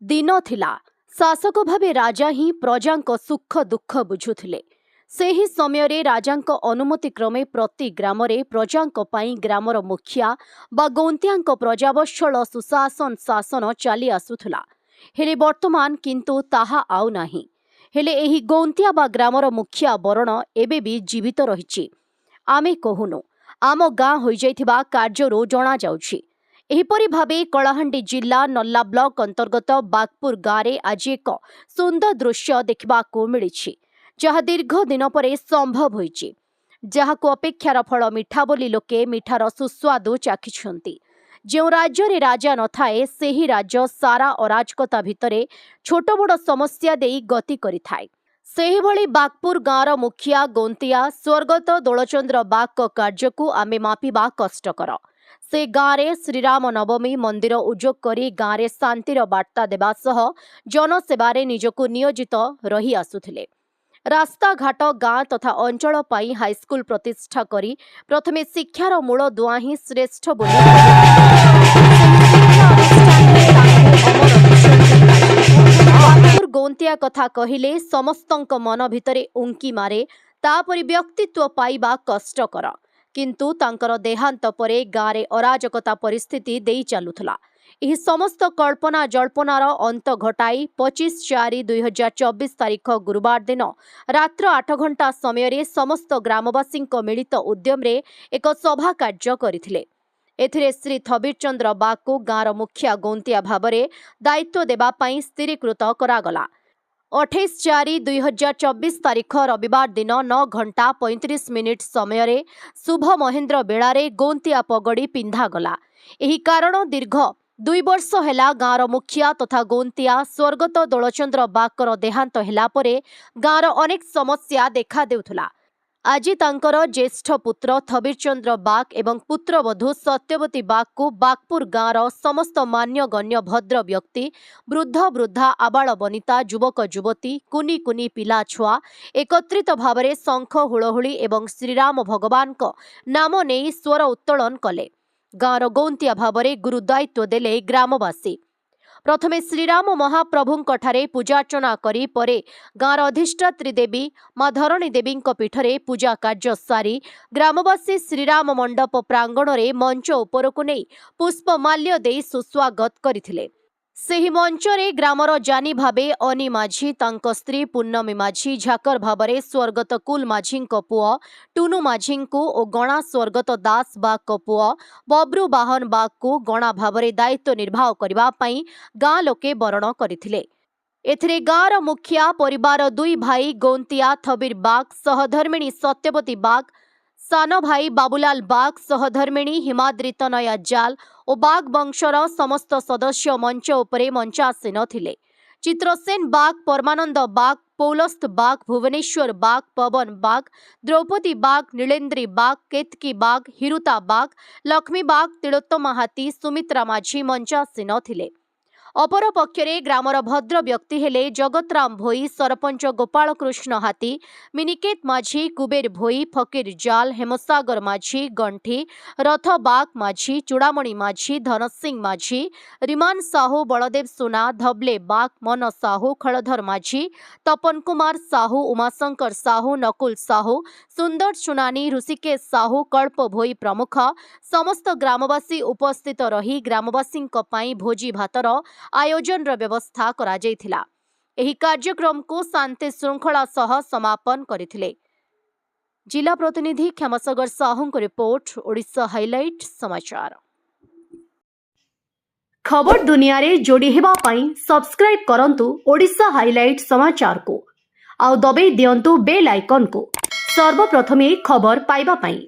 दिन थिला शासक भावे राजा ही प्रजांक सुख दुख बुझुथिले। सेही समय रे राजांक अनुमति क्रमे प्रति ग्राम रे प्रजांक पई ग्रामर मुखिया बा गौंतियांक प्रजावत्सल सुशासन शासन चली आसुथुला। हेले वर्तमान किंतु ताहा आउ नाही। हेले एही गौंतिया बा ग्रामर मुखिया बरण एबे भी जीवित रहिछि। आमे कहुनु आम गाँ होई जाइथिबा कार्यरो जणा जाउछि। एहिपरि भावे कलाहांडी जिला नल्ला ब्लॉक अंतर्गत बागपुर गाँव में आज एक सुंदर दृश्य देखा मिली, जहाँ दीर्घ दिन पर संभव होइछि। जहाको अपेक्षार फल मिठा बोली लोके मिठार सुस्वादु चाखिछंती। जो राज्य रे राजा न थाए सेही राज्य सारा अराजकता भितरे छोट बड़ समस्या देई गति करिथाए। सेहिभଳି बागपुर गाँवर मुखिया गौंतिया स्वर्गत दोलचंद्र बाग कार्य को आमे मापिबा कष्टकर। से गाँव श्रीराम नवमी मंदिर उद्योग करी गाँव शांतिर बार्ता देवा सह जनसेवारे निजको नियोजित रही आसुथिले। रास्ता घाट गाँ तथा अंचल पाई हाईस्कूल प्रतिष्ठा करी प्रथमे शिक्षार मूल दुआ ही श्रेष्ठ बोली बागपुर गौंतिया कथा कहिले समस्तंक मन भितरे उंकी मारे। तापरि व्यक्तित्व पाइबा कष्टकर, किंतु तांकर देहांत परे गाँव अराजकता परिस्थिति देई चलुथला। एही समस्त कल्पना जल्पनार अंत घटाई 25/4/2024 तारीख गुरुवार दिन रात्र 8 घंटा समय समस्त ग्रामवासी मिलित उद्यम रे एक सभा कार्य करथिले। एथिरे श्री थबीर चंद्र बाग को गाँवर मुखिया गौंतिया भावरे दायित्व देबा पई स्थिरीकृत करागला। 28/4/2024 तारीख रविवार दिन 9 घंटा 35 मिनिट समय शुभ महेंद्र बेलारे गौंतिया पगड़ी पिंधागला। एही कारण दीर्घ 2 वर्ष हेला गाँवर मुखिया तथा गौंतिया स्वर्गत दोलचंद्र बागर देहांत हेला परे गाँवर अनेक समस्या देखा देउथला। आज तांकर ज्येष्ठ पुत्र थबीर चंद्र बाग एवं पुत्रवधू सत्यवती बाग को बागपुर गाँवर समस्त मान्यगण्य भद्र व्यक्ति वृद्ध वृद्धा आबाल बनिता युवक युवती कुनी कुनी पिला छुआ एकत्रित भावरे शंख हुलहुली एवं श्रीराम भगवान को नाम नहीं स्वर उत्तोलन कले। गाँवर गौंतिया भावरे गुरुदायित्व देले ग्रामवासी। प्रथमे श्रीराम महाप्रभुंकठारे पूजार्चना करी परे गाँवर अधिष्ठात्री देवी मां धरणी देवी पीठरे पूजा कार्य सारी ग्रामवासी श्रीराम मंडप प्रांगण रे मंच उपरकु नहीं पुष्पमाल्य देई सुस्वागत करथिले। सेही मंचरे ग्रामर जानी भावे अनी माझी तांको स्त्री पूर्णमी माझी झाकर भावरे स्वर्गत कुल माझी पुओ टुनु माझी को ओ गणा स्वर्गत दास बाग को पुओ बब्रू बाहन बाग को गणा भावरे दायित्व निर्वाह करबा पई गाँ लोके बरण करथिले। एथिरे गाँवर मुखिया परिवार 2 भाई गौंतिया थबीर बाग सहधर्मिणी सत्यवती बाग सान भाई बाबूलाल बाग सहधर्मिणी हिमाद्री तनया जाल और बाग वंशर समस्त सदस्य मंच उपरे मंचासीन थिले। चित्रसेन बाग परमानंद बाग पौलस्थ बाग भुवनेश्वर बाग पवन बाग द्रौपदी बाग नीलेन्द्री बाग केतकी बाग हिरुता बाग लक्ष्मी बाग तिलोत्तमा हाथी सुमित्रा माझी मंचासीन थिले। अपर पक्षरे ग्रामर भद्र व्यक्ति हेले जगतराम भोई सरपंच गोपाल कृष्ण हाथी मिनिकेत माझी कुबेर भोई फकीर जाल हेमसागर माझी गंठी रथ बाग माझी चूड़ामणि माझी धनसिंह माझी रिमान साहू बलदेव सुना धबले बाग मन साहू खड़धर माझी तपन कुमार साहू उमाशंकर साहू नकुल साहू सुंदर चुनानी ऋषिकेश साहू कल्प भोई प्रमुख समस्त ग्रामवासी उपस्थित रही ग्रामवासी भोजी भातर आयोजन व्यवस्था करा जायथिला। एही कार्यक्रम को शांति श्रृंखला सह समापन करथिले। जिला प्रतिनिधि क्षमासागर साहू को रिपोर्ट ओडिशा हाइलाइट समाचार। खबर दुनिया रे जोड़ी हेबा पई सब्सक्राइब करंतु ओडिशा हाइलाइट समाचार को आउ दबे दियंतु बेल आइकन को सर्वप्रथमे खबर पाइबा पई।